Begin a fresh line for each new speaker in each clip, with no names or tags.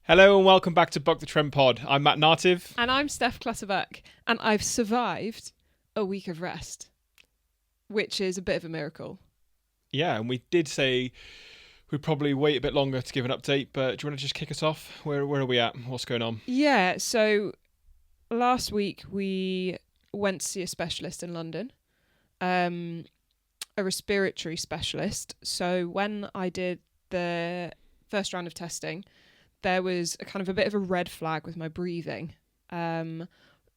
Hello and welcome back to Buck the Trend Pod. I'm Matt Nartiv.
And I'm Steph Clutterbuck, and I've survived a week of rest, which is a bit of a miracle.
Yeah, and we did say we'd probably wait a bit longer to give an update, but do you want to just kick us off? Where are we at? What's going on?
Yeah, so last week we went to see a specialist in London, a respiratory specialist. So when I did the first round of testing, there was a kind of a bit of a red flag with my breathing,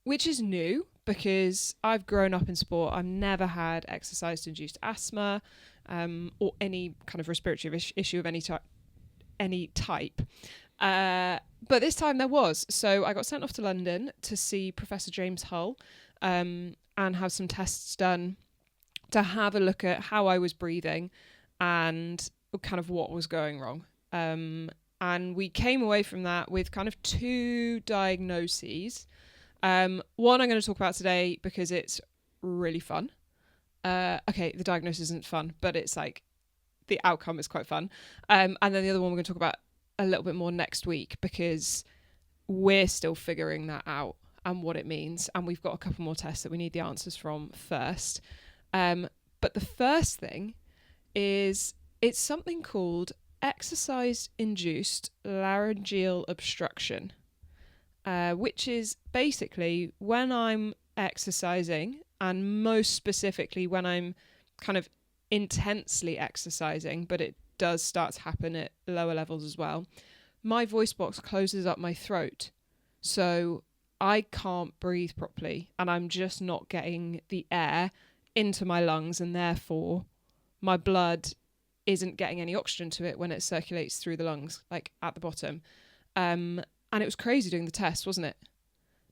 which is new because I've grown up in sport. I've never had exercise-induced asthma or any kind of respiratory issue of any type. But this time there was. So I got sent off to London to see Professor James Hull and have some tests done to have a look at how I was breathing and kind of what was going wrong. And we came away from that with kind of two diagnoses. One I'm going to talk about today because it's really fun. Okay, the diagnosis isn't fun, but it's like the outcome is quite fun. And then the other one we're going to talk about a little bit more next week because we're still figuring that out and what it means. And we've got a couple more tests that we need the answers from first. But the first thing is it's something called exercise-induced laryngeal obstruction, which is basically when I'm exercising, and most specifically when I'm kind of intensely exercising, but it does start to happen at lower levels as well, my voice box closes up my throat. So I can't breathe properly, and I'm just not getting the air into my lungs, and therefore my blood isn't getting any oxygen to it when it circulates through the lungs, like at the bottom. And it was crazy doing the test, wasn't it?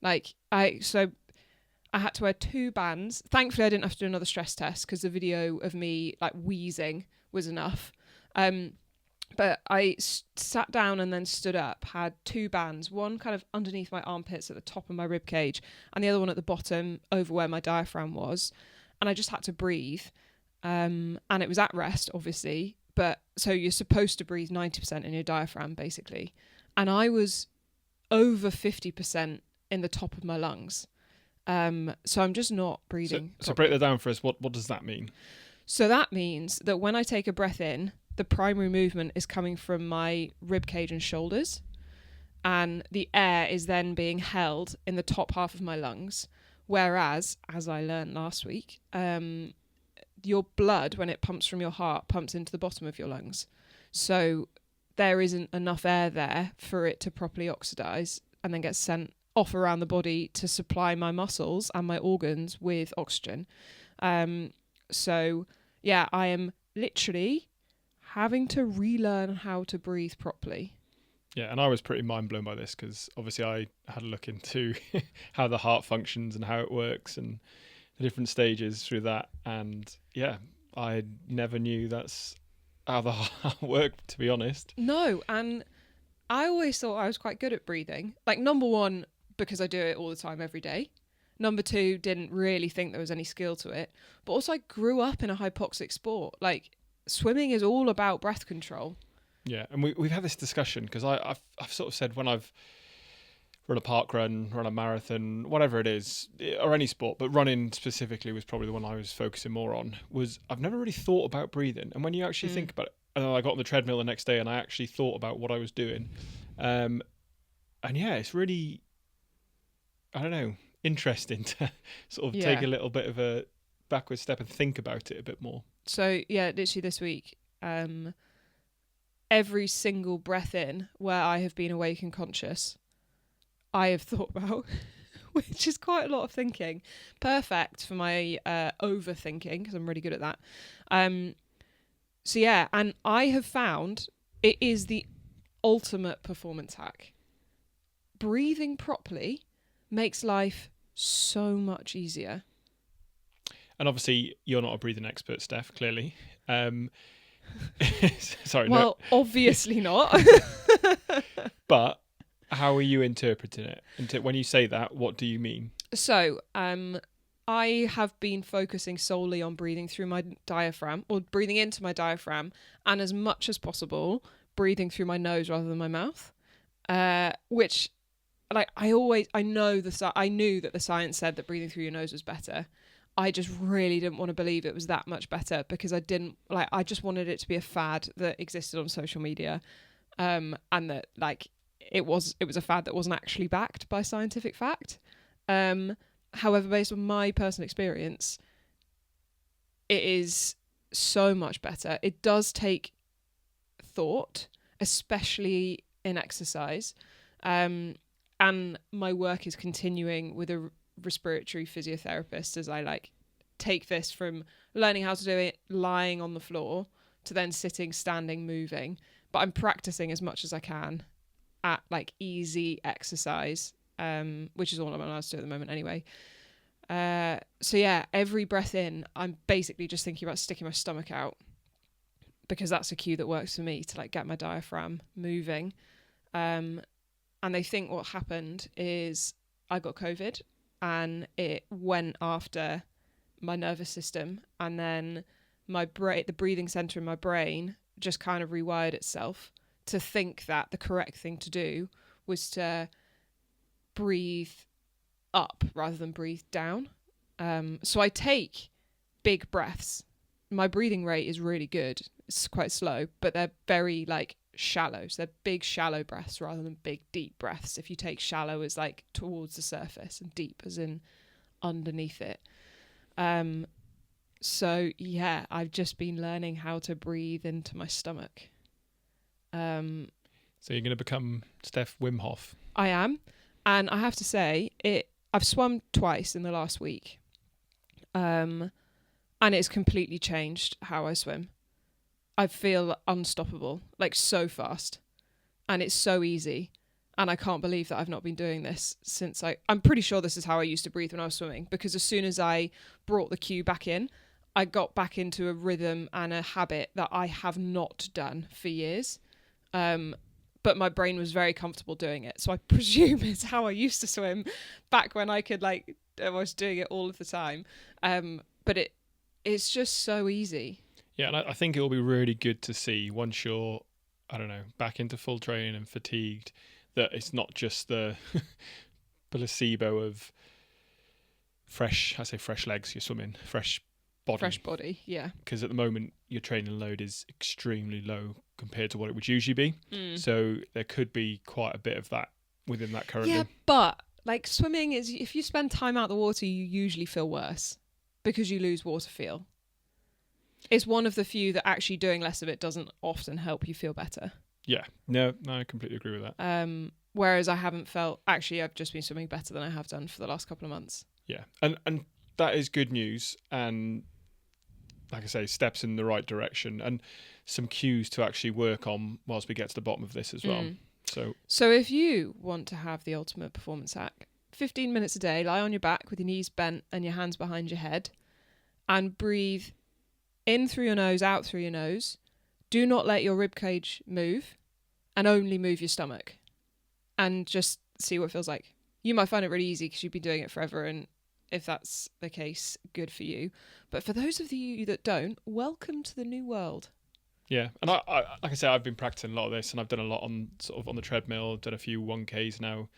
I had to wear 2 bands. Thankfully, I didn't have to do another stress test because the video of me like wheezing was enough. But I sat down and then stood up, had 2 bands, one kind of underneath my armpits at the top of my rib cage and the other one at the bottom over where my diaphragm was. And I just had to breathe. And it was at rest, obviously, but so you're supposed to breathe 90% in your diaphragm, basically. And I was over 50% in the top of my lungs. So I'm just not breathing.
So break that down for us. What does that mean?
So that means that when I take a breath in, the primary movement is coming from my rib cage and shoulders, and the air is then being held in the top half of my lungs. Whereas, as I learned last week, your blood, when it pumps from your heart, pumps into the bottom of your lungs. So there isn't enough air there for it to properly oxidize and then get sent off around the body to supply my muscles and my organs with oxygen. So yeah, I am literally having to relearn how to breathe properly.
Yeah, and I was pretty mind blown by this because obviously I had a look into how the heart functions and how it works and the different stages through that, and yeah, I never knew that's how the heart worked, to be honest.
No, and I always thought I was quite good at breathing. Like, number one, because I do it all the time every day. Number two, didn't really think there was any skill to it. But also I grew up in a hypoxic sport. Like, swimming is all about breath control.
Yeah, and we've had this discussion because I've sort of said when I've run a park run, run a marathon, whatever it is, or any sport, but running specifically was probably the one I was focusing more on, was I've never really thought about breathing. And when you actually think about it, and then I got on the treadmill the next day and I actually thought about what I was doing. And yeah, it's really, I don't know, interesting to sort of take a little bit of a backward step and think about it a bit more.
So yeah, literally this week, every single breath in where I have been awake and conscious, I have thought about, which is quite a lot of thinking. Perfect for my overthinking, because I'm really good at that. So yeah, and I have found it is the ultimate performance hack. Breathing properly makes life so much easier.
And obviously, you're not a breathing expert, Steph, clearly. Sorry,
well, no. Obviously not.
But how are you interpreting it? When you say that, what do you mean?
So, I have been focusing solely on breathing through my diaphragm, or breathing into my diaphragm, and as much as possible, breathing through my nose rather than my mouth. which like I knew that the science said that breathing through your nose was better. I just really didn't want to believe it was that much better, because I just wanted it to be a fad that existed on social media, and that like it was a fad that wasn't actually backed by scientific fact. However, based on my personal experience, it is so much better. It does take thought, especially in exercise. And my work is continuing with a respiratory physiotherapist as I like take this from learning how to do it lying on the floor to then sitting, standing, moving. But I'm practicing as much as I can at like easy exercise, which is all I'm allowed to do at the moment anyway. So yeah, every breath in, I'm basically just thinking about sticking my stomach out, because that's a cue that works for me to like get my diaphragm moving. And they think what happened is I got COVID and it went after my nervous system, and then the breathing center in my brain just kind of rewired itself to think that the correct thing to do was to breathe up rather than breathe down. So I take big breaths. My breathing rate is really good. It's quite slow, but they're very like shallow. So they're big shallow breaths rather than big deep breaths. If you take shallow as like towards the surface and deep as in underneath it. So yeah, I've just been learning how to breathe into my stomach.
So you're going to become Steph Wim Hof.
I am. And I have to say, I've swum twice in the last week. And it's completely changed how I swim. I feel unstoppable, like so fast. And it's so easy. And I can't believe that I've not been doing this since I'm pretty sure this is how I used to breathe when I was swimming, because as soon as I brought the cue back in, I got back into a rhythm and a habit that I have not done for years. But my brain was very comfortable doing it. So I presume it's how I used to swim back when I was doing it all of the time. But it's just so easy.
Yeah, and I think it will be really good to see once you're, I don't know, back into full training and fatigued, that it's not just the placebo of fresh legs, you're swimming, fresh body.
Fresh body, yeah.
Because at the moment, your training load is extremely low compared to what it would usually be. So there could be quite a bit of that within that currently.
Yeah, but like swimming is, if you spend time out of the water, you usually feel worse because you lose water feel. It's one of the few that actually doing less of it doesn't often help you feel better.
Yeah, no, I completely agree with that.
Whereas I haven't felt, actually I've just been swimming better than I have done for the last couple of months.
Yeah, and that is good news, and like I say, steps in the right direction and some cues to actually work on whilst we get to the bottom of this as well. So
if you want to have the ultimate performance hack, 15 minutes a day, lie on your back with your knees bent and your hands behind your head and breathe in through your nose, out through your nose. Do not let your rib cage move and only move your stomach, and just see what it feels like. You might find it really easy because you've been doing it forever, and if that's the case, good for you. But for those of you that don't, welcome to the new world.
Yeah, and I like I said, I've been practicing a lot of this, and I've done a lot on the treadmill. I've done a few 1Ks now,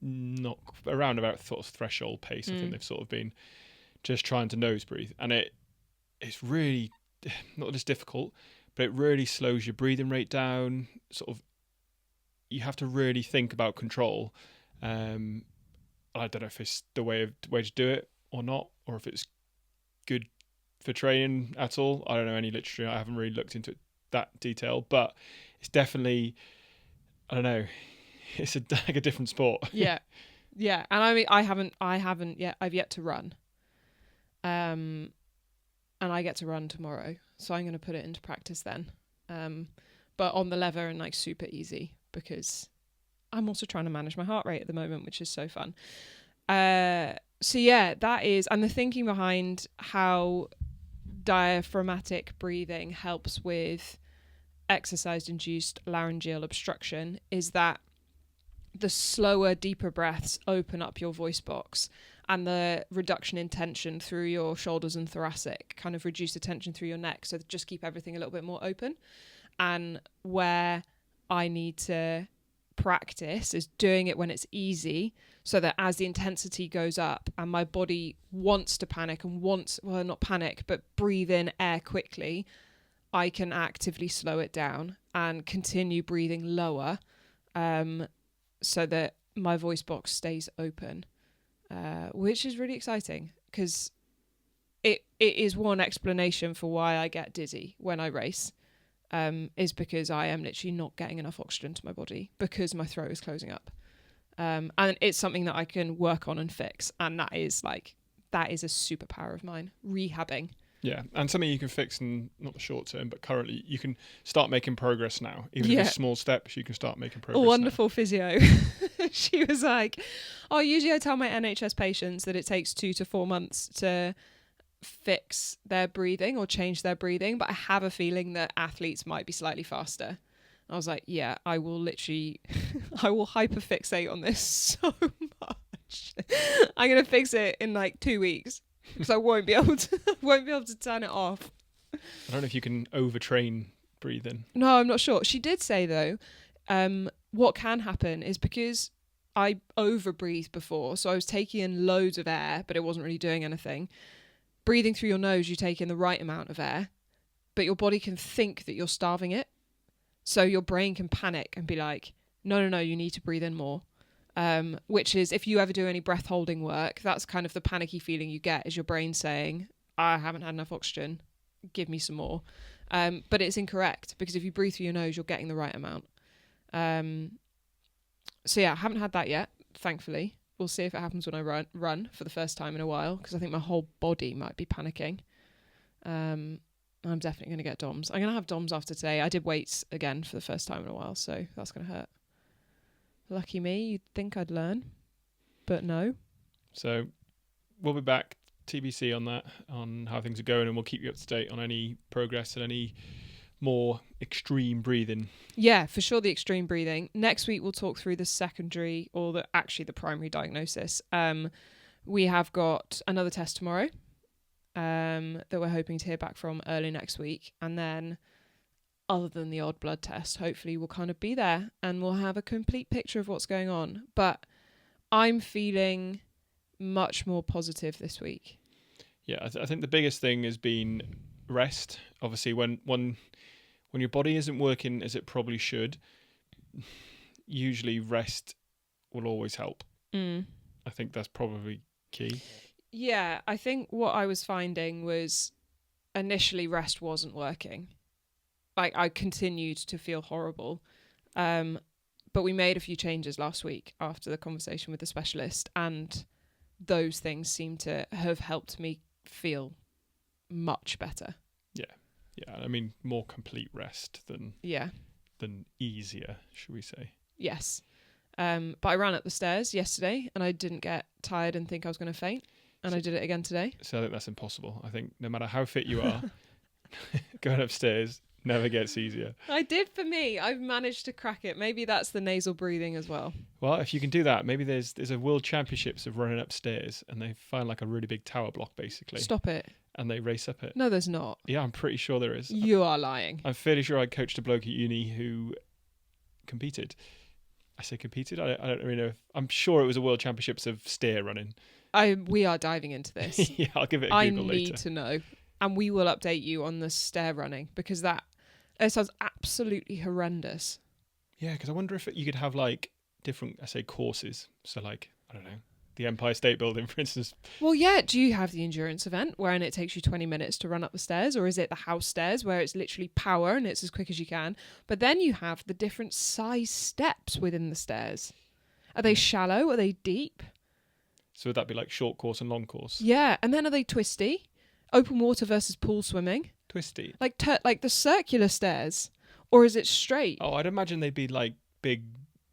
not around about sort of threshold pace. I think they've sort of been just trying to nose breathe, and it's really not just difficult, but it really slows your breathing rate down. Sort of, you have to really think about control. I don't know if it's the way to do it or not, or if it's good for training at all. I don't know any literature. I haven't really looked into that detail, but it's definitely, I don't know, it's like a different sport.
Yeah. And I mean, I haven't yet. I've yet to run. And I get to run tomorrow, so I'm going to put it into practice then. But on the lever and like super easy, because I'm also trying to manage my heart rate at the moment, which is so fun. So yeah, that is, and the thinking behind how diaphragmatic breathing helps with exercise-induced laryngeal obstruction is that the slower, deeper breaths open up your voice box, and the reduction in tension through your shoulders and thoracic kind of reduce the tension through your neck, so just keep everything a little bit more open. And where I need to practice is doing it when it's easy, so that as the intensity goes up and my body wants to panic and not panic, but breathe in air quickly, I can actively slow it down and continue breathing lower, so that my voice box stays open, which is really exciting, because it is one explanation for why I get dizzy when I race, is because I am literally not getting enough oxygen to my body because my throat is closing up. And it's something that I can work on and fix. And that is a superpower of mine, rehabbing.
Yeah, and something you can fix in not the short term, but currently you can start making progress now. Even if it's small steps, you can start making progress.
A wonderful physio. She was like, usually I tell my NHS patients that it takes 2 to 4 months to fix their breathing or change their breathing, but I have a feeling that athletes might be slightly faster. I was like, yeah, I will hyperfixate on this so much. I'm going to fix it in like 2 weeks. Because I won't be able to turn it off.
I don't know if you can overtrain breathing.
No, I'm not sure. She did say though, what can happen is because I over-breathed before, so I was taking in loads of air, but it wasn't really doing anything. Breathing through your nose, you take in the right amount of air, but your body can think that you're starving it. So your brain can panic and be like, no, you need to breathe in more. Which is, if you ever do any breath holding work, that's kind of the panicky feeling you get, is your brain saying, I haven't had enough oxygen, give me some more. But it's incorrect, because if you breathe through your nose, you're getting the right amount. So yeah, I haven't had that yet, thankfully. We'll see if it happens when I run for the first time in a while, because I think my whole body might be panicking. I'm definitely going to get DOMS. I'm going to have DOMS after today. I did weights again for the first time in a while, so that's going to hurt. Lucky me, you'd think I'd learn, but no.
So we'll be back, TBC on that, on how things are going, and we'll keep you up to date on any progress and any more extreme breathing.
Yeah, for sure, the extreme breathing. Next week we'll talk through the secondary, or the primary diagnosis. We have got another test tomorrow that we're hoping to hear back from early next week, and then other than the odd blood test, hopefully we'll kind of be there and we'll have a complete picture of what's going on. But I'm feeling much more positive this week.
Yeah, I think the biggest thing has been rest. Obviously, when your body isn't working as it probably should, usually rest will always help. I think that's probably key.
Yeah, I think what I was finding was initially rest wasn't working. I continued to feel horrible. But we made a few changes last week after the conversation with the specialist, and those things seem to have helped me feel much better. Yeah, I mean, more complete rest than easier, should we say. Yes. But I ran up the stairs yesterday and I didn't get tired and think I was going to faint, and I did it again today.
So I think that's impossible. I think no matter how fit you are, going upstairs never gets easier.
I did for me. I've managed to crack it. Maybe that's the nasal breathing as well.
Well, if you can do that, maybe there's a world championships of running upstairs, and they find like a really big tower block, basically.
Stop it.
And they race up it.
No, there's not.
Yeah, I'm pretty sure there is.
You are lying.
I'm fairly sure I coached a bloke at uni who competed. I say competed? I don't really know. I'm sure it was a world championships of stair running.
We are diving into this.
Yeah, I'll give it a Google later.
I need to know. And we will update you on the stair running, because it sounds absolutely horrendous.
Yeah, because I wonder if you could have like different, courses. So like, I don't know, the Empire State Building, for instance.
Well, yeah. Do you have the endurance event wherein it takes you 20 minutes to run up the stairs? Or is it the house stairs where it's literally power and it's as quick as you can? But then you have the different size steps within the stairs. Are they shallow? Are they deep?
So would that be like short course and long course?
Yeah. And then are they twisty? Open water versus pool swimming?
Twisty?
Like the circular stairs? Or is it straight?
Oh, I'd imagine they'd be like big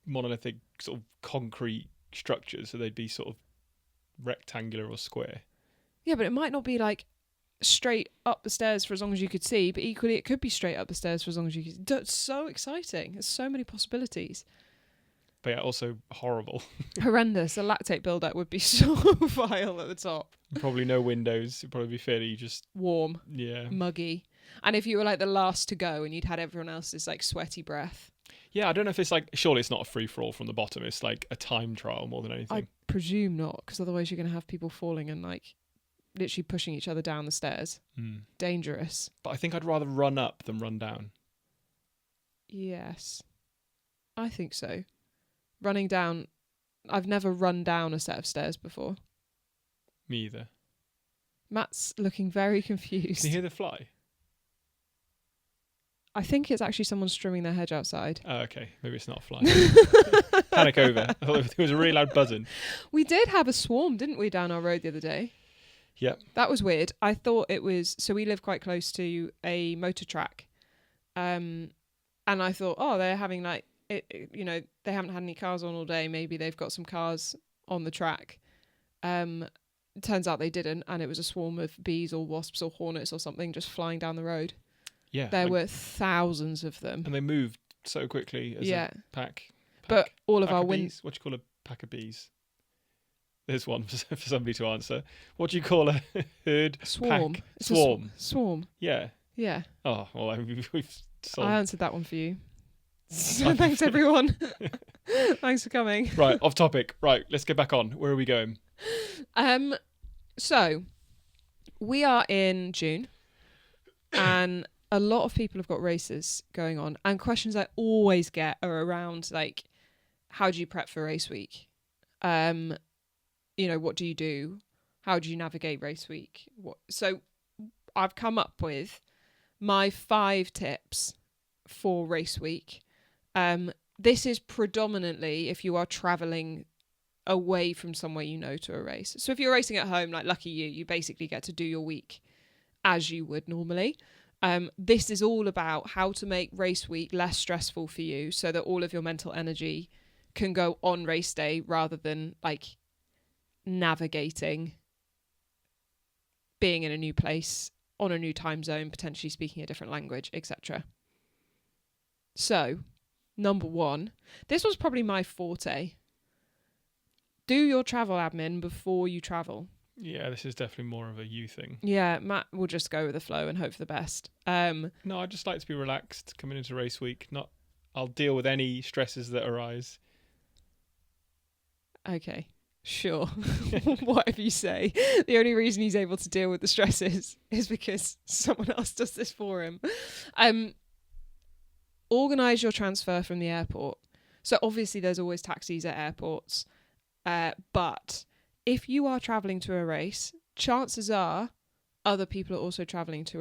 monolithic sort of concrete structures, so they'd be sort of rectangular or square.
Yeah, but it might not be like straight up the stairs for as long as you could see, but equally it could be straight up the stairs for as long as you could see. That's so exciting. There's so many possibilities.
But yeah, also horrible.
Horrendous. A lactate buildup would be so vile at the top.
Probably no windows. It'd probably be fairly just
warm.
Yeah.
Muggy. And if you were like the last to go and you'd had everyone else's like sweaty breath.
Yeah, I don't know if it's like, surely it's not a free for all from the bottom. It's like a time trial more than
I
anything.
presume not, because otherwise you're going to have people falling and like literally pushing each other down the stairs. Dangerous.
But I think I'd rather run up than run down.
Yes, I think so. Running down, I've never run down a set of stairs before.
Me either.
Matt's looking very confused.
Can you hear the fly?
I think it's actually someone trimming their hedge outside.
Oh, okay. Maybe it's not a fly. Panic over. I thought it was a really loud buzzing.
We did have a swarm, didn't we, down our road the other day?
Yep.
That was weird. I thought it was... So we live quite close to a motor track. And I thought, oh, they're having like... you know, they haven't had any cars on all day. Maybe they've got some cars on the track. Turns out they didn't. And it was a swarm of bees or wasps or hornets or something just flying down the road.
Yeah.
There were thousands of them.
And they moved so quickly as a pack.
But all of
pack
our
bees? What do you call a pack of bees? There's one for somebody to answer. What do you call a herd?
Swarm.
Pack?
It's
Swarm.
Swarm.
Yeah.
Yeah.
Oh, well, we've solved.
I answered that one for you. So thanks, everyone. Thanks for coming.
Right, off topic. Right, let's get back on. Where are we going?
So we are in June, and a lot of people have got races going on, and questions I always get are around like, how do you prep for race week? You know, what do you do? How do you navigate race week? So I've come up with my 5 tips for race week. This is predominantly if you are traveling away from somewhere you know to a race. So if you're racing at home, like lucky you basically get to do your week as you would normally. This is all about how to make race week less stressful for you so that all of your mental energy can go on race day rather than like navigating being in a new place, on a new time zone, potentially speaking a different language, etc. So, number 1, this was probably my forte. Do your travel admin before you travel.
Yeah, this is definitely more of a you thing.
Yeah, Matt will just go with the flow and hope for the best.
No, I just like to be relaxed coming into race week. I'll deal with any stresses that arise.
Okay, sure. Whatever you say. The only reason he's able to deal with the stresses is because someone else does this for him. Organise your transfer from the airport. So obviously there's always taxis at airports. But if you are travelling to a race, chances are other people are also travelling to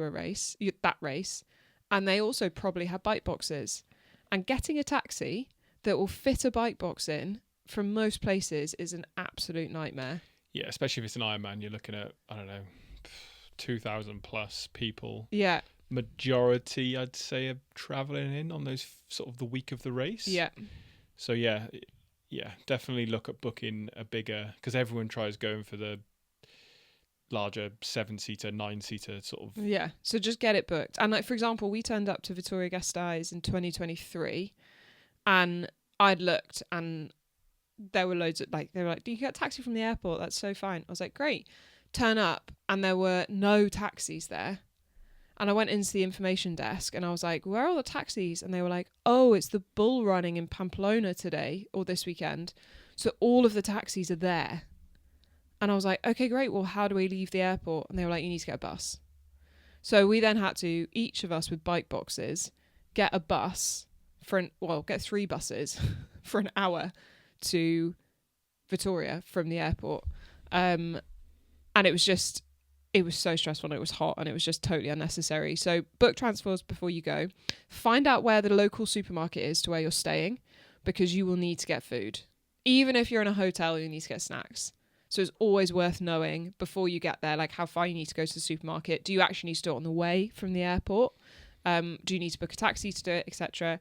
that race, and they also probably have bike boxes. And getting a taxi that will fit a bike box in from most places is an absolute nightmare.
Yeah, especially if it's an Ironman, you're looking at, I don't know, 2,000 plus people.
Yeah.
Majority, I'd say, are travelling in on those sort of the week of the race.
Yeah.
So yeah, definitely look at booking a bigger, because everyone tries going for the larger 7-seater, 9-seater sort of.
Yeah, so just get it booked. And like, for example, we turned up to Vittoria Gasteiz in 2023, and I'd looked and there were loads of they were like, do you get a taxi from the airport? That's so fine. I was like, great. Turn up and there were no taxis there. And I went into the information desk and I was like, where are all the taxis? And they were like, oh, it's the bull running in Pamplona today or this weekend. So all of the taxis are there. And I was like, okay, great. Well, how do we leave the airport? And they were like, you need to get a bus. So we then had to, each of us with bike boxes, get a bus get 3 buses for an hour to Vittoria from the airport. And it was so stressful and it was hot and it was just totally unnecessary. So book transfers before you go. Find out where the local supermarket is to where you're staying, because you will need to get food. Even if you're in a hotel, you need to get snacks. So it's always worth knowing before you get there, like how far you need to go to the supermarket. Do you actually need to do it on the way from the airport? Do you need to book a taxi to do it, etc.?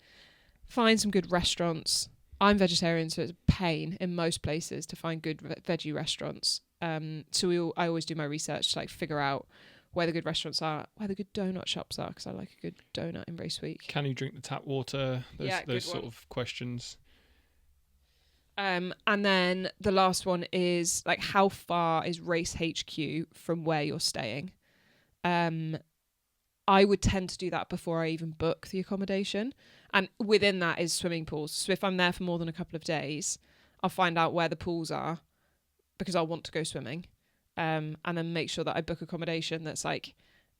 Find some good restaurants. I'm vegetarian, so it's a pain in most places to find good veggie restaurants. So I always do my research to like figure out where the good restaurants are, where the good donut shops are, because I like a good donut in race week.
Can you drink the tap water? Those sort of questions.
And then the last one is like, how far is race HQ from where you're staying? I would tend to do that before I even book the accommodation. And within that is swimming pools. So if I'm there for more than a couple of days, I'll find out where the pools are because I want to go swimming. And then make sure that I book accommodation that's like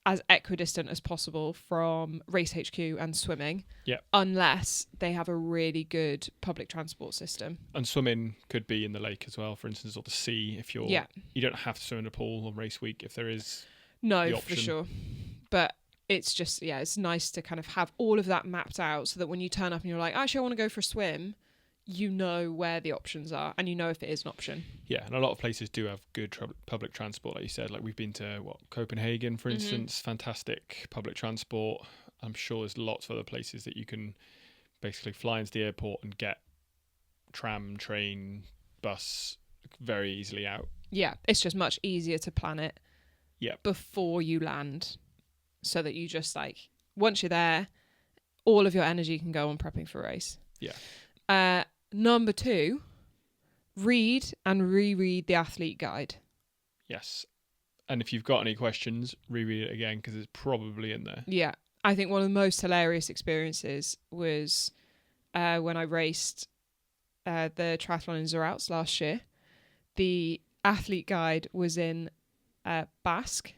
as equidistant as possible from Race HQ and swimming.
Yeah.
Unless they have a really good public transport system.
And swimming could be in the lake as well, for instance, or the sea. If you're, you don't have to swim in a pool on race week if there is.
No, for sure. But it's just, it's nice to kind of have all of that mapped out so that when you turn up and you're like, actually, I want to go for a swim, you know where the options are and you know if it is an option.
Yeah, and a lot of places do have good public transport, like you said. Like we've been to, Copenhagen, for instance, fantastic public transport. I'm sure there's lots of other places that you can basically fly into the airport and get tram, train, bus very easily out.
Yeah, it's just much easier to plan it before you land so that you just like, once you're there, all of your energy can go on prepping for a race.
Yeah.
Number 2, read and reread the athlete guide.
Yes. And if you've got any questions, reread it again because it's probably in there.
Yeah. I think one of the most hilarious experiences was when I raced the triathlon in Zermatt last year. The athlete guide was in Basque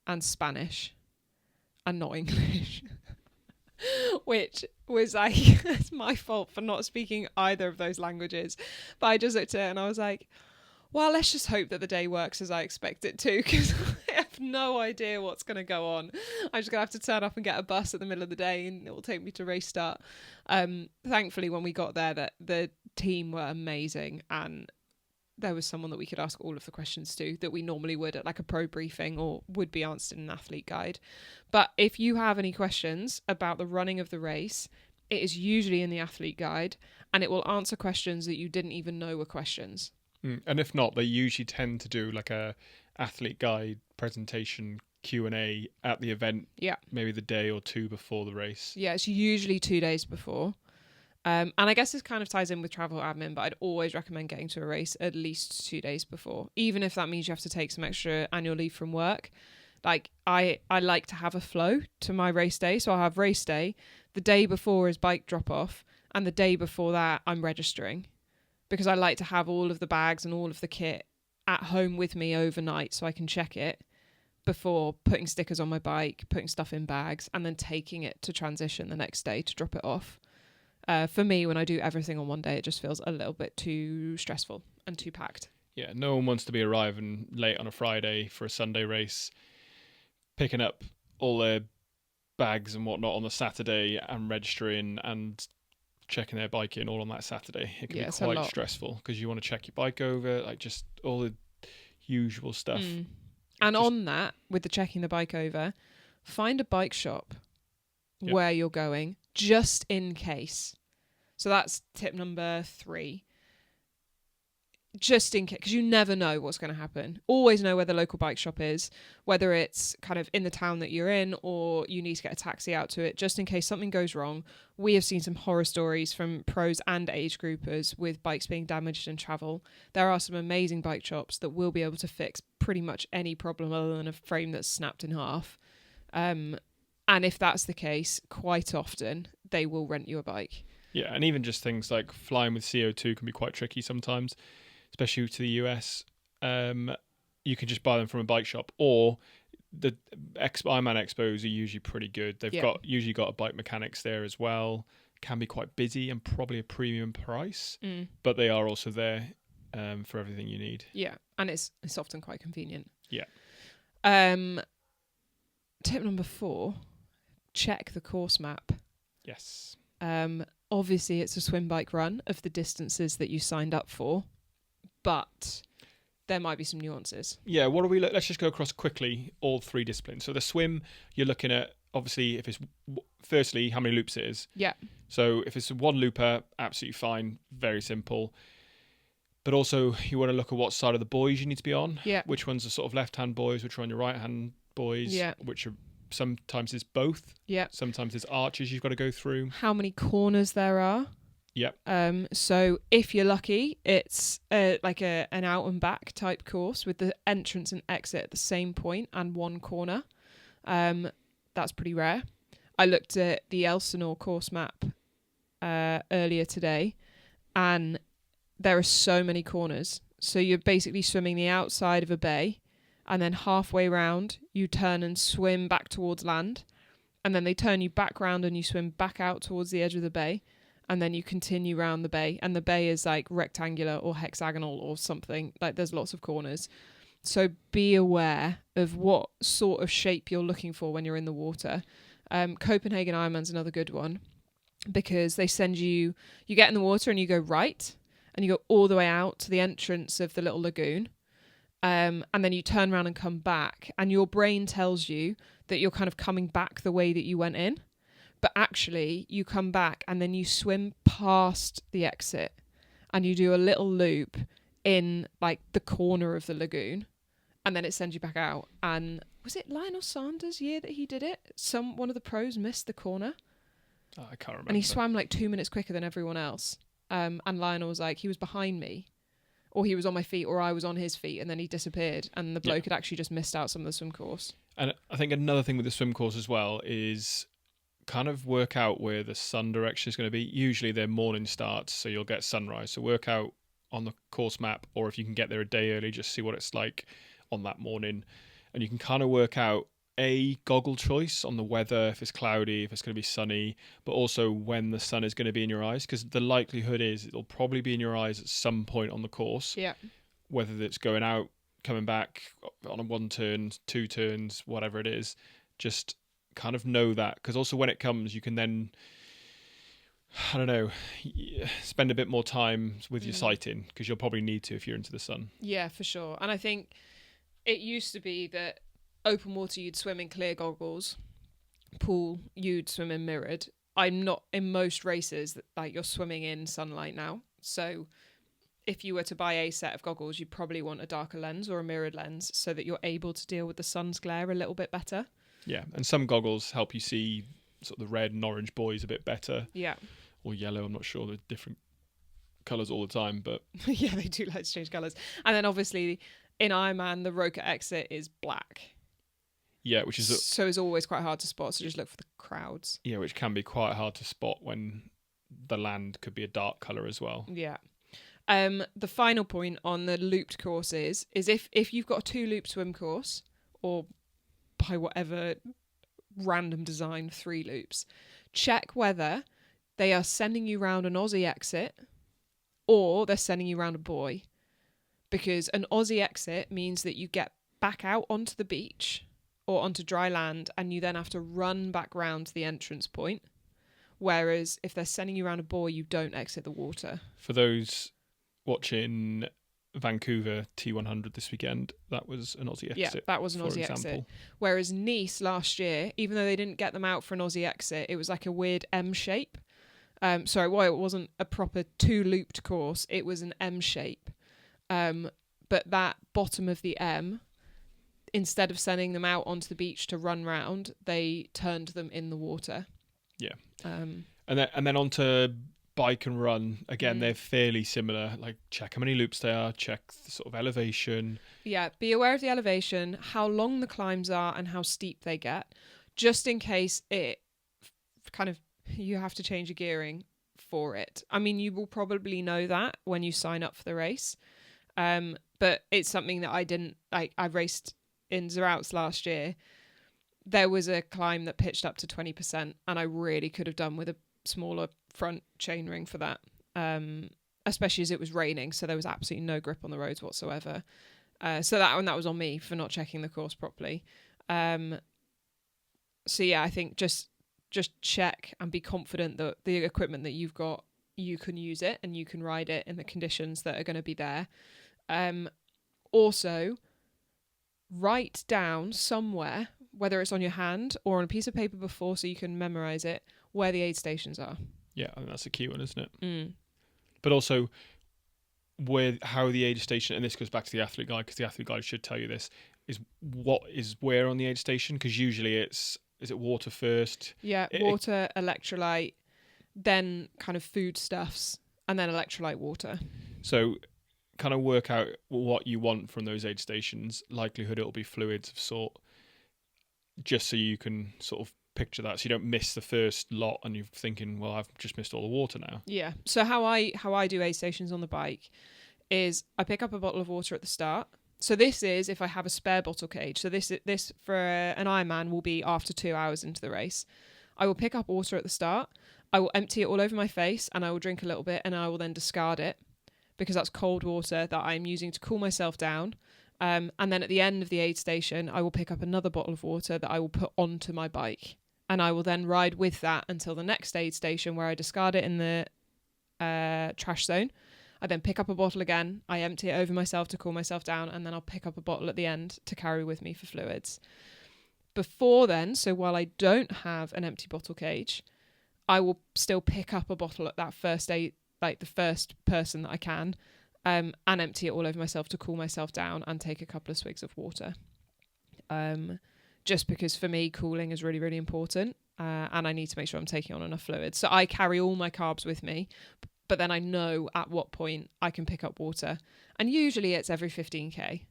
and Spanish and not English. Which was like, it's my fault for not speaking either of those languages. But I just looked at it and I was like, well, let's just hope that the day works as I expect it to, because I have no idea what's going to go on. I'm just going to have to turn up and get a bus at the middle of the day and it will take me to race start. Thankfully, when we got there, that the team were amazing and there was someone that we could ask all of the questions to that we normally would at like a pro briefing or would be answered in an athlete guide. But if you have any questions about the running of the race, it is usually in the athlete guide and it will answer questions that you didn't even know were questions.
And if not, they usually tend to do like a athlete guide presentation Q&A at the event.
Yeah.
Maybe the day or two before the race.
Yeah, it's usually 2 days before. And I guess this kind of ties in with travel admin, but I'd always recommend getting to a race at least 2 days before, even if that means you have to take some extra annual leave from work. Like I like to have a flow to my race day. So I'll have race day. The day before is bike drop off. And the day before that, I'm registering because I like to have all of the bags and all of the kit at home with me overnight so I can check it before putting stickers on my bike, putting stuff in bags, and then taking it to transition the next day to drop it off. For me, when I do everything on one day, it just feels a little bit too stressful and too packed.
Yeah, no one wants to be arriving late on a Friday for a Sunday race, picking up all their bags and whatnot on the Saturday and registering and checking their bike in all on that Saturday. It can be quite stressful because you want to check your bike over, like just all the usual stuff.
And on that, with the checking the bike over, find a bike shop where you're going just in case. So that's tip number 3. Just in case, because you never know what's going to happen. Always know where the local bike shop is, whether it's kind of in the town that you're in or you need to get a taxi out to it, just in case something goes wrong. We have seen some horror stories from pros and age groupers with bikes being damaged in travel. There are some amazing bike shops that will be able to fix pretty much any problem other than a frame that's snapped in half. And if that's the case, quite often they will rent you a bike.
Yeah, and even just things like flying with CO2 can be quite tricky sometimes, especially to the US. You can just buy them from a bike shop, or the Ironman Expos are usually pretty good. They've usually got a bike mechanics there as well. Can be quite busy and probably a premium price, but they are also there for everything you need.
Yeah, and it's often quite convenient.
Yeah.
Tip number 4. Check the course map.
Yes.
Obviously, it's a swim bike run of the distances that you signed up for, but there might be some nuances.
Yeah, let's just go across quickly all 3 disciplines. So the swim, you're looking at, obviously, if it's, firstly, how many loops it is.
Yeah.
So if it's a 1 looper, absolutely fine, very simple. But also, you want to look at what side of the buoys you need to be on.
Yeah.
Which ones are sort of left-hand buoys, which are on your right-hand buoys.
Yeah.
Which are, sometimes it's both.
Yeah.
Sometimes it's arches you've got to go through.
How many corners there are.
Yep.
So if you're lucky, it's like an out and back type course with the entrance and exit at the same point and 1 corner. that's pretty rare. I looked at the Elsinore course map earlier today, and there are so many corners. So you're basically swimming the outside of a bay, and then halfway round you turn and swim back towards land, and then they turn you back round and you swim back out towards the edge of the bay, and then you continue round the bay, and the bay is like rectangular or hexagonal or something. Like, there's lots of corners. So be aware of what sort of shape you're looking for when you're in the water. Copenhagen Ironman's another good one, because they send you get in the water and you go right, and you go all the way out to the entrance of the little lagoon. And then you turn around and come back, and your brain tells you that you're kind of coming back the way that you went in. But actually, you come back and then you swim past the exit, and you do a little loop in like the corner of the lagoon, and then it sends you back out. And was it Lionel Sanders' year that he did it? One of the pros missed the corner.
Oh, I can't remember.
And he swam like 2 minutes quicker than everyone else. And Lionel was like, he was behind me, or he was on my feet, or I was on his feet, and then he disappeared. And the bloke had actually just missed out some of the swim course.
And I think another thing with the swim course as well is kind of work out where the sun direction is going to be. Usually they're morning starts, so you'll get sunrise. So work out on the course map, or if you can get there a day early, just see what it's like on that morning. And you can kind of work out a goggle choice on the weather, if it's cloudy, if it's going to be sunny, but also when the sun is going to be in your eyes, because the likelihood is it'll probably be in your eyes at some point on the course.
Yeah.
Whether it's going out, coming back on a 1 turn, 2 turns, whatever it is, just kind of know that, because also when it comes, you can then, I don't know, spend a bit more time with your sighting, because you'll probably need to if you're into the sun.
Yeah, for sure. And I think it used to be that open water you'd swim in clear goggles, pool you'd swim in mirrored. I'm not in most races that like you're swimming in sunlight now. So if you were to buy a set of goggles, you'd probably want a darker lens or a mirrored lens so that you're able to deal with the sun's glare a little bit better.
Yeah, and some goggles help you see sort of the red and orange buoys a bit better.
Yeah.
Or yellow, I'm not sure. They're different colours all the time, but...
Yeah, they do like to change colours. And then obviously in Ironman, the Roker exit is black.
Yeah, which is...
So it's always quite hard to spot, so just look for the crowds.
Yeah, which can be quite hard to spot when the land could be a dark colour as well.
Yeah. The final point on the looped courses is if you've got a 2-loop swim course, or by whatever random design 3 loops, check whether they are sending you round an Aussie exit or they're sending you round a buoy. Because an Aussie exit means that you get back out onto the beach or onto dry land, and you then have to run back round to the entrance point. Whereas if they're sending you around a buoy, you don't exit the water.
For those watching Vancouver T100 this weekend, that was an Aussie exit.
Yeah, that was an Aussie exit. Whereas Nice last year, even though they didn't get them out for an Aussie exit, it was like a weird M shape. It wasn't a proper 2-looped course, it was an M shape. But that bottom of the M, instead of sending them out onto the beach to run round, they turned them in the water.
Yeah. And then onto bike and run. Again, they're fairly similar. Like, check how many loops they are, check the sort of elevation.
Yeah, be aware of the elevation, how long the climbs are, and how steep they get, just in case it kind of, you have to change your gearing for it. I mean, you will probably know that when you sign up for the race. But it's something that I raced in Zerouts last year. There was a climb that pitched up to 20%, and I really could have done with a smaller front chainring for that, especially as it was raining, so there was absolutely no grip on the roads whatsoever. So that was on me for not checking the course properly. So yeah, I think just check and be confident that the equipment that you've got, you can use it and you can ride it in the conditions that are going to be there. Also, write down somewhere, whether it's on your hand or on a piece of paper before, so you can memorize it, where the aid stations are.
Yeah, I think that's a key one, isn't it?
Mm.
But also, how the aid station, and this goes back to the athlete guide, because the athlete guide should tell you this, is what is where on the aid station, because usually is it water first?
Yeah, water, electrolyte, then kind of foodstuffs, and then electrolyte water.
So kind of work out what you want from those aid stations. Likelihood it'll be fluids of sort. just so you can sort of picture that, so you don't miss the first lot and you're thinking, well, I've just missed all the water now.
Yeah. So how I do aid stations on the bike is I pick up a bottle of water at the start. So this is if I have a spare bottle cage. So this for an Ironman will be after 2 hours into the race. I will pick up water at the start. I will empty it all over my face and I will drink a little bit and I will then discard it because that's cold water that I'm using to cool myself down. And then at the end of the aid station, I will pick up another bottle of water that I will put onto my bike. And I will then ride with that until the next aid station where I discard it in the trash zone. I then pick up a bottle again. I empty it over myself to cool myself down. And then I'll pick up a bottle at the end to carry with me for fluids. Before then, so while I don't have an empty bottle cage, I will still pick up a bottle at that first aid, like the first person that I can, and empty it all over myself to cool myself down and take a couple of swigs of water. Just because for me, cooling is really, really important. And I need to make sure I'm taking on enough fluids. So I carry all my carbs with me, but then I know at what point I can pick up water. And usually it's every 15k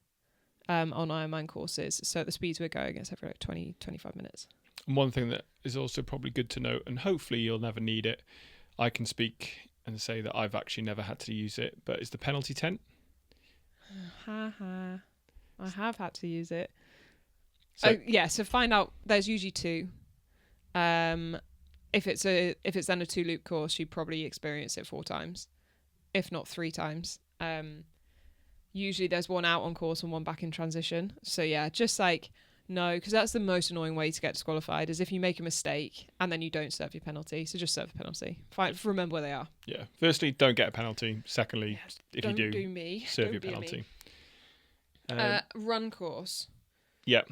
on Ironman courses. So at the speeds we're going, it's every like 20, 25 minutes.
And one thing that is also probably good to note, and hopefully you'll never need it, I can speak and say that I've actually never had to use it, but it's the penalty tent.
I have had to use it.
So
So find out, there's usually two. If it's then a 2-loop course, you probably experience it 4 times, if not 3 times. Usually there's one out on course and one back in transition. So yeah, just like, no, because that's the most annoying way to get disqualified is if you make a mistake and then you don't serve your penalty. So just serve the penalty. Remember where they are.
Yeah. Firstly, don't get a penalty. Secondly, if you do, serve your
Don't
penalty.
Run course.
Yeah.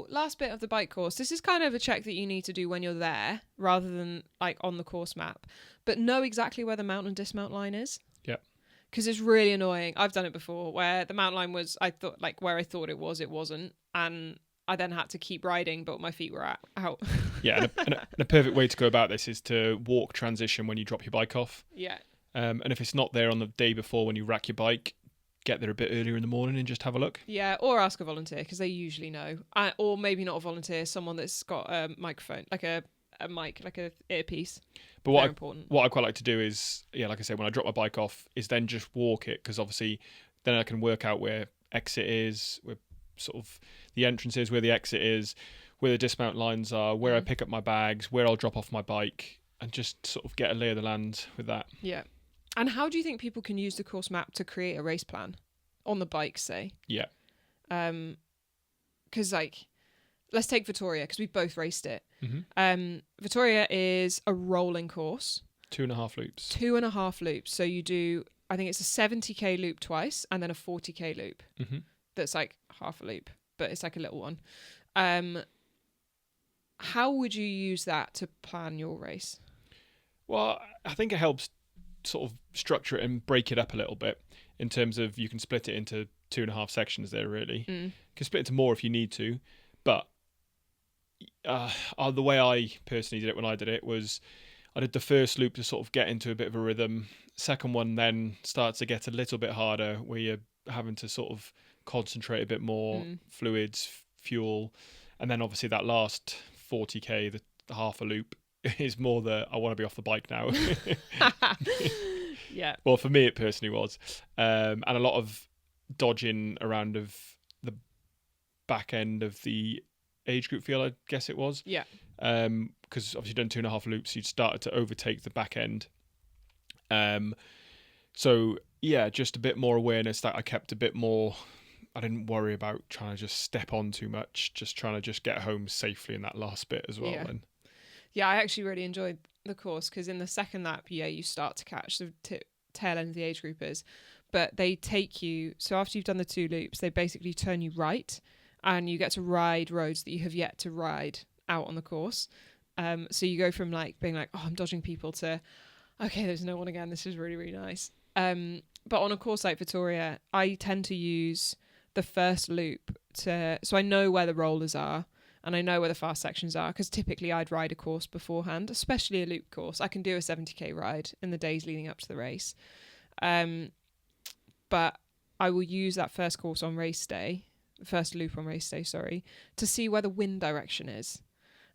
Last bit of the bike course. This is kind of a check that you need to do when you're there rather than like on the course map. But know exactly where the mount and dismount line is.
Yeah.
Because it's really annoying. I've done it before where the mount line was, I thought, like where I thought it wasn't. And I then had to keep riding, but my feet were out.
Yeah, and a perfect way to go about this is to walk transition when you drop your bike off.
Yeah.
And if it's not there on the day before when you rack your bike, get there a bit earlier in the morning and just have a look.
Yeah, or ask a volunteer because they usually know. Or maybe not a volunteer, someone that's got a microphone, like a mic, like a earpiece.
But what I quite like to do is, yeah, like I said, when I drop my bike off, is then just walk it because obviously then I can work out where exit is, where sort of the entrance is, where the exit is, where the dismount lines are, where I pick up my bags, where I'll drop off my bike, and just sort of get a lay of the land with that.
Yeah. And how do you think people can use the course map to create a race plan on the bike, say?
Yeah.
Because like, let's take Vittoria because we both raced it.
Mm-hmm.
Vittoria is a rolling course.
2.5 loops.
2.5 loops. So you do, I think it's a 70k loop twice and then a 40k loop.
Mm-hmm.
That's like half a loop, but it's like a little one. How would you use that to plan your race?
Well, I think it helps sort of structure it and break it up a little bit in terms of you can split it into 2.5 sections there, really. You can split it into more if you need to, but the way I personally did it when I did it was I did the first loop to sort of get into a bit of a rhythm. Second one then starts to get a little bit harder where you're having to sort of concentrate a bit more, fluids, fuel, and then obviously that last 40k, the half a loop, is more I want to be off the bike now.
Yeah.
Well, for me it personally was, and a lot of dodging around of the back end of the age group field, I guess it was.
Yeah.
Because obviously done 2.5 loops, you'd started to overtake the back end. So yeah, just a bit more awareness that I kept a bit more. I didn't worry about trying to just step on too much, just trying to just get home safely in that last bit as well.
Yeah.
And
Yeah, I actually really enjoyed the course because in the second lap, you start to catch the tail end of the age groupers, but they take you. So after you've done the 2 loops, they basically turn you right, and you get to ride roads that you have yet to ride out on the course. So you go from like being like, oh, I'm dodging people to, okay, there's no one again. This is really, really nice. But on a course like Vittoria, I tend to use the first loop so I know where the rollers are. And I know where the fast sections are because typically I'd ride a course beforehand, especially a loop course. I can do a 70k ride in the days leading up to the race. But I will use that first course on race day first loop on race day, sorry, to see where the wind direction is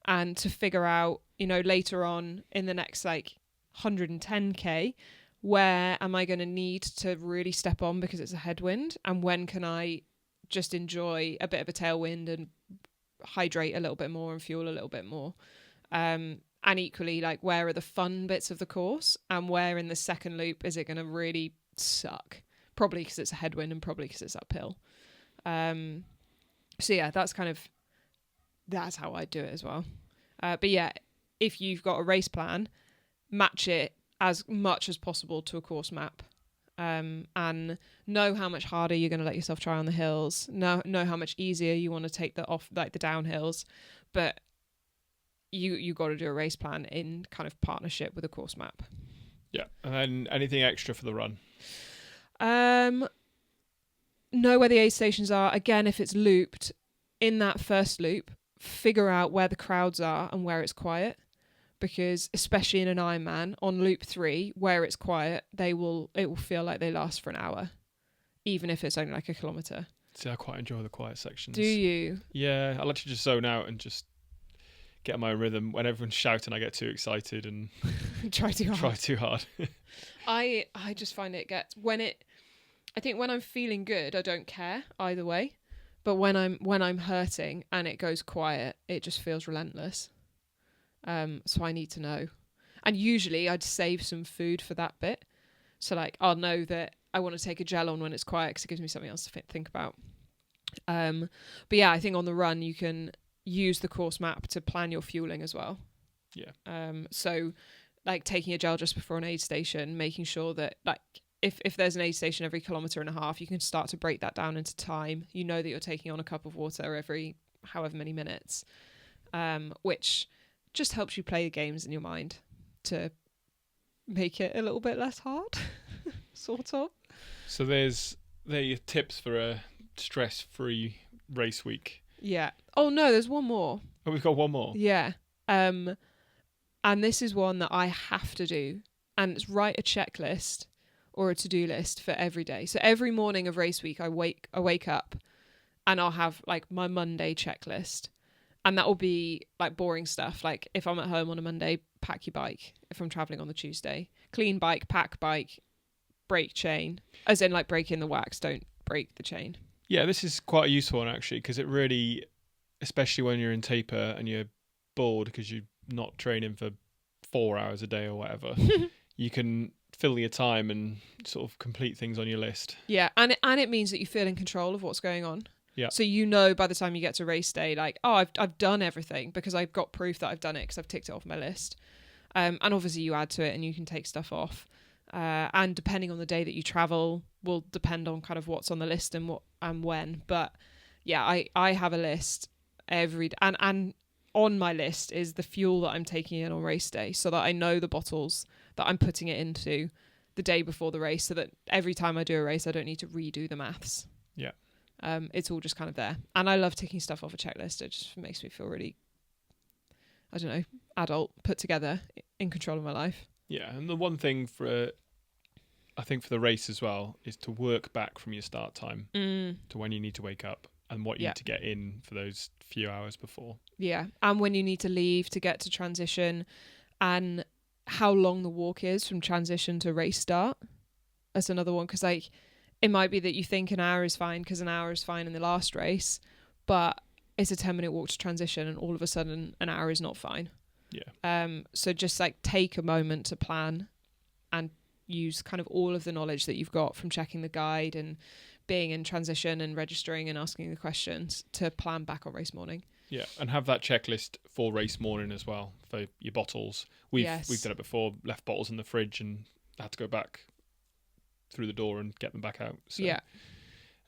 and to figure out, later on in the next 110k, where am I going to need to really step on because it's a headwind, and when can I just enjoy a bit of a tailwind and hydrate a little bit more and fuel a little bit more. And equally, where are the fun bits of the course, and where in the second loop is it going to really suck? Probably because it's a headwind and probably because it's uphill. So yeah, that's how I do it as well. But yeah, if you've got a race plan, match it as much as possible to a course map. And know how much harder you're going to let yourself try on the hills. Know how much easier you want to take the downhills. But you got to do a race plan in kind of partnership with a course map.
Yeah. And then anything extra for the run?
Know where the aid stations are. Again, if it's looped, in that first loop, figure out where the crowds are and where it's quiet. Because especially in an Ironman, on loop 3, where it's quiet, it will feel like they last for an hour, even if it's only a kilometre.
See, I quite enjoy the quiet sections.
Do you?
Yeah, I like to just zone out and just get my rhythm. When everyone's shouting, I get too excited and
try too
hard.
I just find I think when I'm feeling good, I don't care either way. But when I'm hurting and it goes quiet, it just feels relentless. So I need to know. And usually I'd save some food for that bit. So I'll know that I want to take a gel on when it's quiet because it gives me something else to think about. But yeah, I think on the run you can use the course map to plan your fueling as well.
Yeah.
So taking a gel just before an aid station, making sure that if there's an aid station every 1.5 kilometers, you can start to break that down into time. You know that you're taking on a cup of water every however many minutes, which just helps you play the games in your mind to make it a little bit less hard, sort of. So
there are your tips for a stress-free race week.
Yeah. Oh no, there's one more.
Oh, we've got one more.
Yeah. And this is one that I have to do, and it's write a checklist or a to-do list for every day. So every morning of race week, I wake up, and I'll have my Monday checklist. And that will be boring stuff. If I'm at home on a Monday, pack your bike. If I'm traveling on the Tuesday, clean bike, pack bike, break chain. As in break in the wax, don't break the chain.
Yeah, this is quite a useful one actually, because it really, especially when you're in taper and you're bored because you're not training for 4 hours a day or whatever, you can fill your time and sort of complete things on your list.
Yeah, and it means that you feel in control of what's going on.
Yeah.
So by the time you get to race day, I've done everything because I've got proof that I've done it because I've ticked it off my list. And obviously you add to it and you can take stuff off. And depending on the day that you travel will depend on kind of what's on the list and what and when. But yeah, I have a list every day. And on my list is the fuel that I'm taking in on race day so that I know the bottles that I'm putting it into the day before the race so that every time I do a race, I don't need to redo the maths.
Yeah.
It's all just kind of there. And I love ticking stuff off a checklist. It just makes me feel really, I don't know, adult, put together, in control of my life.
Yeah, and the one thing I think for the race as well, is to work back from your start time to when you need to wake up and what you need to get in for those few hours before. Yeah,
and when you need to leave to get to transition and how long the walk is from transition to race start. That's another one, because it might be that you think an hour is fine because an hour is fine in the last race, but it's a 10-minute walk to transition and all of a sudden an hour is not fine.
Yeah.
So just take a moment to plan and use kind of all of the knowledge that you've got from checking the guide and being in transition and registering and asking the questions to plan back on race morning.
Yeah, and have that checklist for race morning as well for your bottles. We've done it before, left bottles in the fridge and had to go back through the door and get them back out. So,
yeah.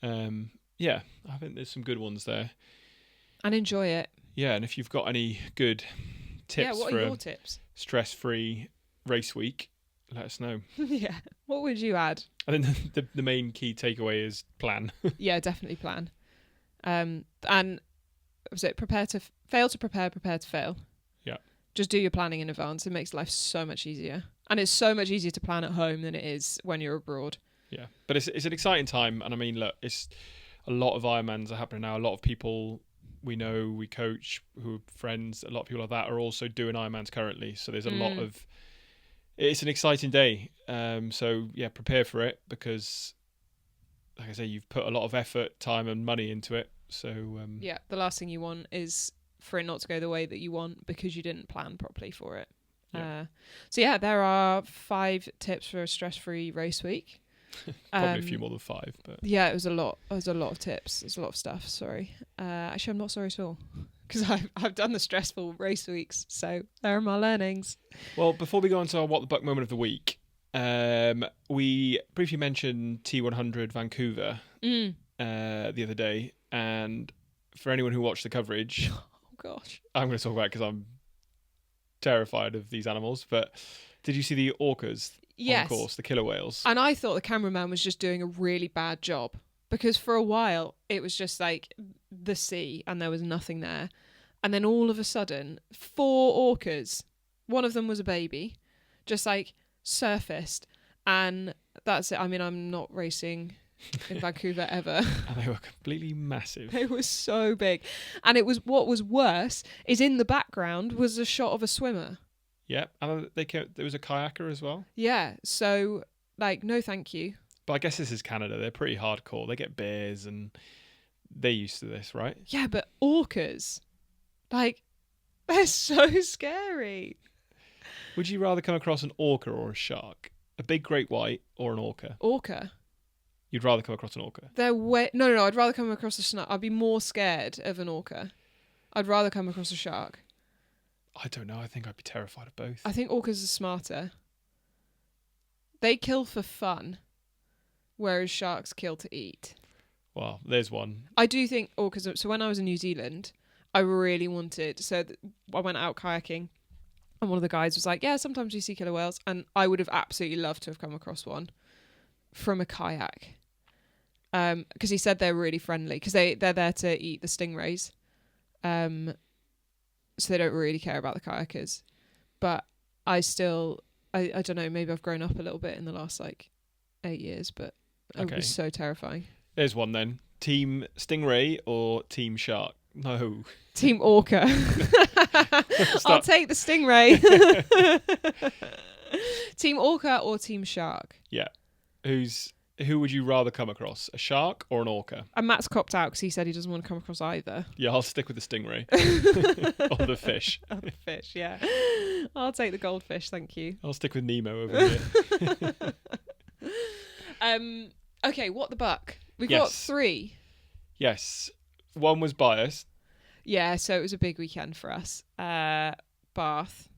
I think there's some good ones there.
And enjoy it.
Yeah, and if you've got any good tips
what
for
are your tips?
Stress-free race week, let us know.
Yeah. What would you add?
I think the main key takeaway is plan.
Yeah, definitely plan. And was it prepare to prepare to fail?
Yeah.
Just do your planning in advance. It makes life so much easier. And it's so much easier to plan at home than it is when you're abroad.
Yeah. But it's an exciting time. And I mean, look, a lot of Ironmans are happening now. A lot of people we know, we coach, who are friends, a lot of people like that are also doing Ironmans currently. So there's a lot of, it's an exciting day. So yeah, prepare for it because, like I say, you've put a lot of effort, time and money into it. So
yeah, the last thing you want is for it not to go the way that you want because you didn't plan properly for it.
Yeah.
So yeah, there are 5 tips for a stress-free race week.
Probably a few more than 5, but
yeah, it was a lot. It was a lot of tips. It was a lot of stuff. Sorry. Actually, I'm not sorry at all because I've done the stressful race weeks. So there are my learnings.
Well, before we go on to our What the Buck moment of the week, we briefly mentioned T100 Vancouver the other day, and for anyone who watched the coverage,
oh gosh,
I'm going to talk about it because I'm terrified of these animals. But did you see the orcas?
Yes.
On course, the killer whales.
And I thought the cameraman was just doing a really bad job because for a while it was just like the sea and there was nothing there. And then all of a sudden, 4 orcas, one of them was a baby, just like surfaced. And that's it. I mean, I'm not racing in Vancouver ever.
And they were completely massive.
They were so big. And it was, what was worse is in the background was a shot of a swimmer.
Yeah, and there was a kayaker as well.
Yeah, so, like, no thank you.
But I guess this is Canada. They're pretty hardcore. They get bears and they're used to this, right?
Yeah, but orcas, like, they're so scary.
Would you rather come across an orca or a shark? A big great white or an orca?
Orca.
You'd rather come across an orca?
They're No, I'd rather come across a shark. I'd be more scared of an orca. I'd rather come across a shark.
I don't know. I think I'd be terrified of both.
I think orcas are smarter. They kill for fun, whereas sharks kill to eat.
Well, there's one.
I do think orcas... So when I was in New Zealand, I really wanted... So I went out kayaking, and one of the guys was like, yeah, sometimes we see killer whales. And I would have absolutely loved to have come across one from a kayak. Because he said they're really friendly, because they're there to eat the stingrays. So they don't really care about the kayakers. But I don't know, maybe I've grown up a little bit in the last, 8 years, but it was so terrifying.
There's one then. Team Stingray or Team Shark? No.
Team Orca. I'll take the Stingray. Team Orca or Team Shark?
Yeah. Who would you rather come across? A shark or an orca?
And Matt's copped out because he said he doesn't want to come across either.
Yeah, I'll stick with the stingray. Or the fish.
Oh, the fish, yeah. I'll take the goldfish, thank you.
I'll stick with Nemo over here.
Okay, what the buck? We've got 3.
Yes. One was biased.
Yeah, so it was a big weekend for us. Bath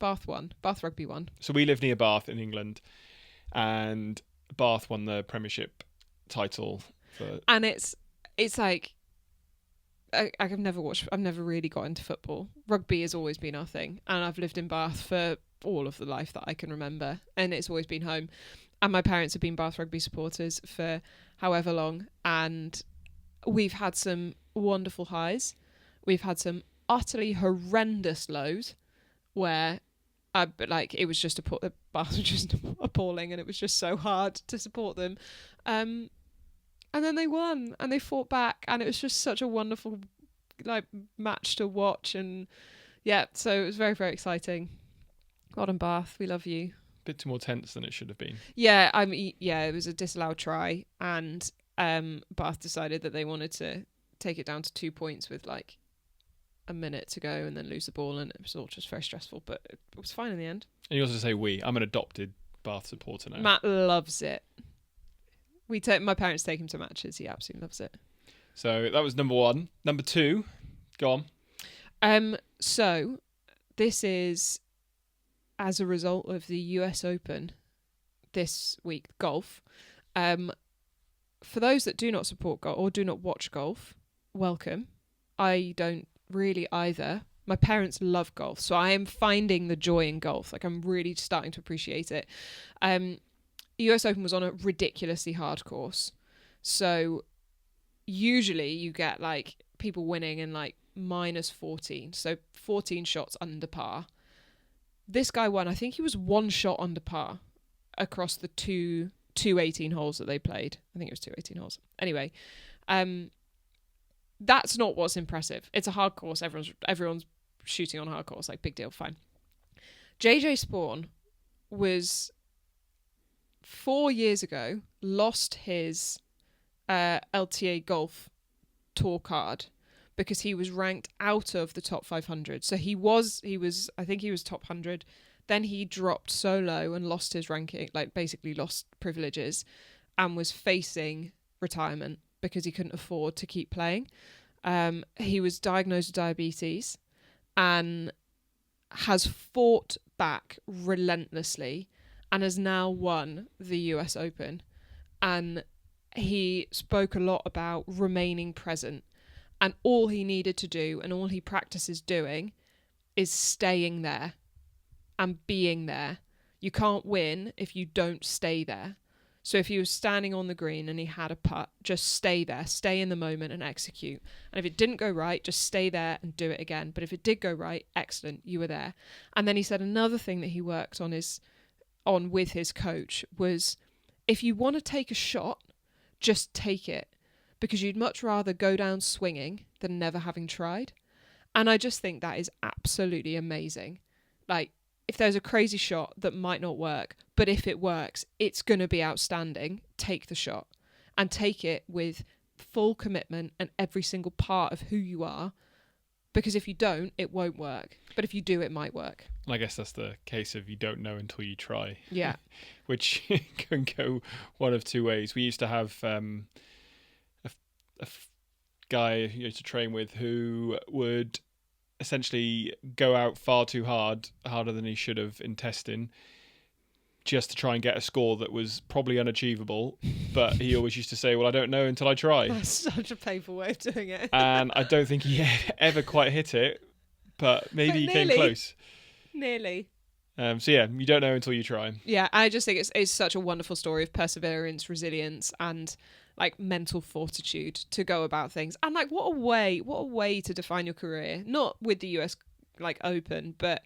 won. Bath Rugby won.
So we live near Bath in England, and Bath won the Premiership title.
And it's like, I've never really got into football. Rugby has always been our thing, and I've lived in Bath for all of the life that I can remember, and it's always been home. And my parents have been Bath Rugby supporters for however long, and we've had some wonderful highs. We've had some utterly horrendous lows where it was just the Bath was just appalling, and it was just so hard to support them. And then they won, and they fought back, and it was just such a wonderful match to watch. And yeah, so it was very, very exciting. God and Bath, we love you.
Bit too more tense than it should have been.
Yeah, it was a disallowed try, and Bath decided that they wanted to take it down to 2 points with a minute to go and then lose the ball, and it was all just very stressful, but it was fine in the end.
And you also say I'm an adopted Bath supporter now.
Matt loves it. My parents take him to matches. He absolutely loves it.
So that was number 1. Number 2, go on.
So this is as a result of the US Open this week, golf. For those that do not support golf or do not watch golf, welcome. I don't really either. My parents love golf, so I am finding the joy in golf. I'm really starting to appreciate it. US Open was on a ridiculously hard course, so usually you get people winning in minus 14, so 14 shots under par. This guy won. I think he was 1 shot under par across the two two 18 holes that they played. I think it was two 18 holes. Anyway, that's not what's impressive. It's a hard course. Everyone's shooting on a hard course. Like, big deal, fine. JJ Spawn was 4 years ago, lost his LTA Golf Tour card because he was ranked out of the top 500. So I think he was top 100. Then he dropped so low and lost his ranking, like basically lost privileges, and was facing retirement because he couldn't afford to keep playing. He was diagnosed with diabetes and has fought back relentlessly and has now won the US Open. And he spoke a lot about remaining present, and all he needed to do and all he practices doing is staying there and being there. You can't win if you don't stay there. So if he was standing on the green and he had a putt, just stay there, stay in the moment and execute. And if it didn't go right, just stay there and do it again. But if it did go right, excellent, you were there. And then he said another thing that he worked on with his coach was, if you want to take a shot, just take it, because you'd much rather go down swinging than never having tried. And I just think that is absolutely amazing. Like, if there's a crazy shot that might not work, but if it works, it's going to be outstanding, take the shot and take it with full commitment and every single part of who you are. Because if you don't, it won't work. But if you do, it might work.
And I guess that's the case of you don't know until you try.
Yeah.
Which can go one of two ways. We used to have a guy who used to train with who would essentially go out far too harder than he should have in testing, just to try and get a score that was probably unachievable. But he always used to say, well, I don't know until I try.
That's such a painful way of doing it.
And I don't think he ever quite hit it, but maybe he came close.
Nearly.
So yeah, you don't know until you try.
Yeah, I just think it's such a wonderful story of perseverance, resilience, and like mental fortitude to go about things. And like, what a way to define your career. Not with the US like Open, but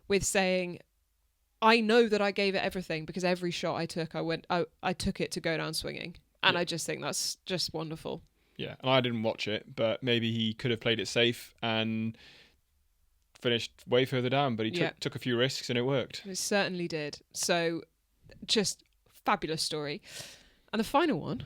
with saying, I know that I gave it everything because every shot I took, I took it to go down swinging. And
Yeah.
I just think that's just wonderful.
Yeah, and I didn't watch it, but maybe he could have played it safe and finished way further down, but he took a few risks and it worked.
It certainly did. So just fabulous story. And the final one.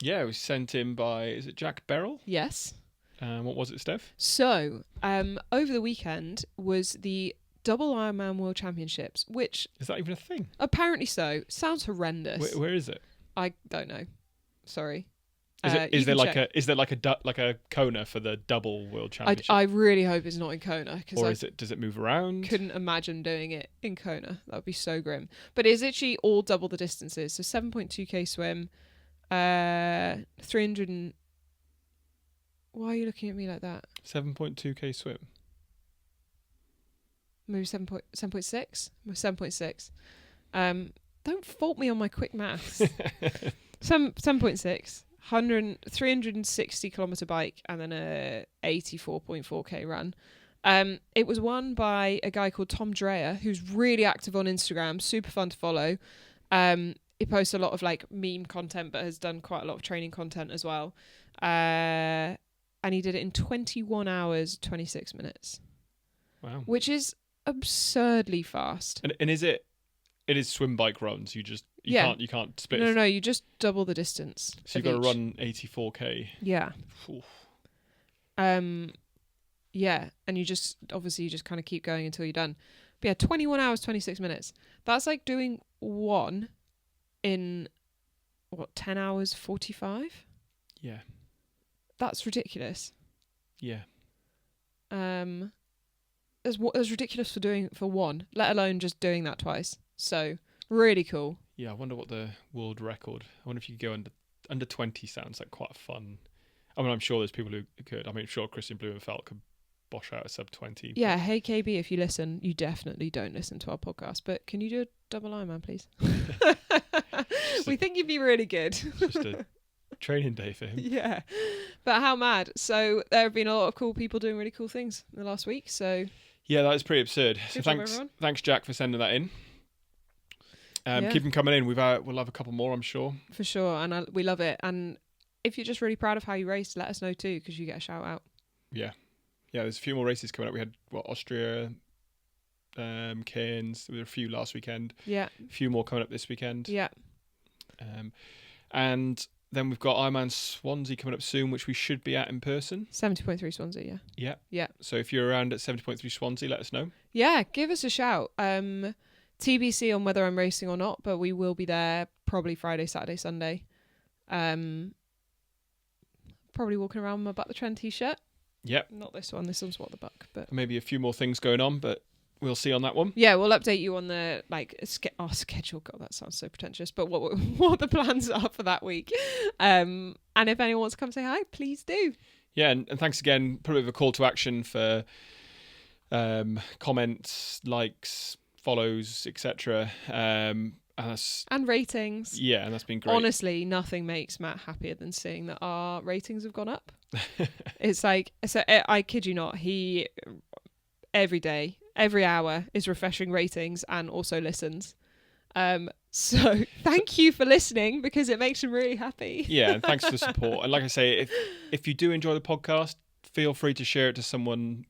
Yeah, it was sent in by, is it Jack Beryl?
Yes.
What was it, Steph?
So over the weekend was the Double Ironman World Championships, which...
Is that even a thing?
Apparently so. Sounds horrendous.
Where is it?
I don't know. Sorry.
Is there like a Kona for the double world championship?
I really hope it's not in Kona, because
does it move around?
Couldn't imagine doing it in Kona. That would be so grim. But it's actually all double the distances. So 7.2k swim, 300 and... Why are you looking at me like that?
7.2k swim.
Maybe 7.6? 7.6. Don't fault me on my quick maths. 7.6. 360 kilometre bike and then a 84.4k run. It was won by a guy called Tom Dreyer, who's really active on Instagram, super fun to follow. He posts a lot of like meme content, but has done quite a lot of training content as well. And he did it in 21 hours, 26 minutes.
Wow.
Which is absurdly fast.
And is it is swim, bike, runs. You can't split.
No, you just double the distance.
So you've got to run 84k.
Yeah.
Oof.
Yeah, and you just kind of keep going until you're done. But yeah, 21 hours, 26 minutes. That's like doing one in 10 hours, 45?
Yeah.
That's ridiculous.
Yeah.
That's ridiculous for one, let alone just doing that twice. So really cool.
Yeah, I wonder what the world record. I wonder if you could go under 20. Sounds like quite fun. I mean, I'm sure there's people who could. I mean, I'm sure Christian Blumenfeld could bosh out a sub 20.
Yeah, hey KB, if you listen, you definitely don't listen to our podcast, but can you do a double Ironman, please? We think you'd be really good.
Just a training day for him.
Yeah, but how mad. So there have been a lot of cool people doing really cool things in the last week, so
yeah, that is pretty absurd. So
good job, everyone.
thanks Jack for sending that in.
Yeah.
Keep them coming in. We'll have a couple more, I'm sure.
For sure, and we love it. And if you're just really proud of how you raced, let us know too, because you get a shout out.
Yeah. There's a few more races coming up. We had Austria, Cairns. There were a few last weekend.
Yeah.
A few more coming up this weekend.
Yeah.
And then we've got Ironman Swansea coming up soon, which we should be at in person.
70.3 Swansea. Yeah.
Yeah.
Yeah.
So if you're around at 70.3 Swansea, let us know.
Yeah, give us a shout. TBC on whether I'm racing or not, but we will be there probably Friday, Saturday, Sunday. Probably walking around with my Buck the Trend t-shirt.
Yep.
Not this one. This one's What the Buck. But
maybe a few more things going on, but we'll see on that one.
Yeah, we'll update you on the our schedule. God, that sounds so pretentious. But what the plans are for that week. And if anyone wants to come say hi, please do.
Yeah, and thanks again. Put a bit of a call to action for comments, likes, follows, etc.
And ratings.
Yeah, and that's been great.
Honestly, nothing makes Matt happier than seeing that our ratings have gone up. It's like, so I kid you not, he every day, every hour is refreshing ratings and also listens. So thank you for listening, because it makes him really happy.
Yeah, and thanks for the support. And like I say, if you do enjoy the podcast, feel free to share it to someone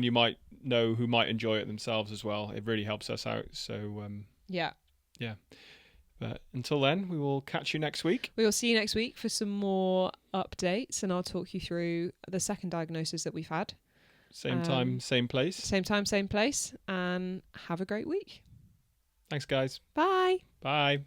you might know who might enjoy it themselves as well. It really helps us out. So
Yeah.
But until then, we will catch you next week.
We will see you next week for some more updates, and I'll talk you through the second diagnosis that we've had.
Same time, same place.
Same time, same place. And have a great week.
Thanks, guys.
Bye.
Bye.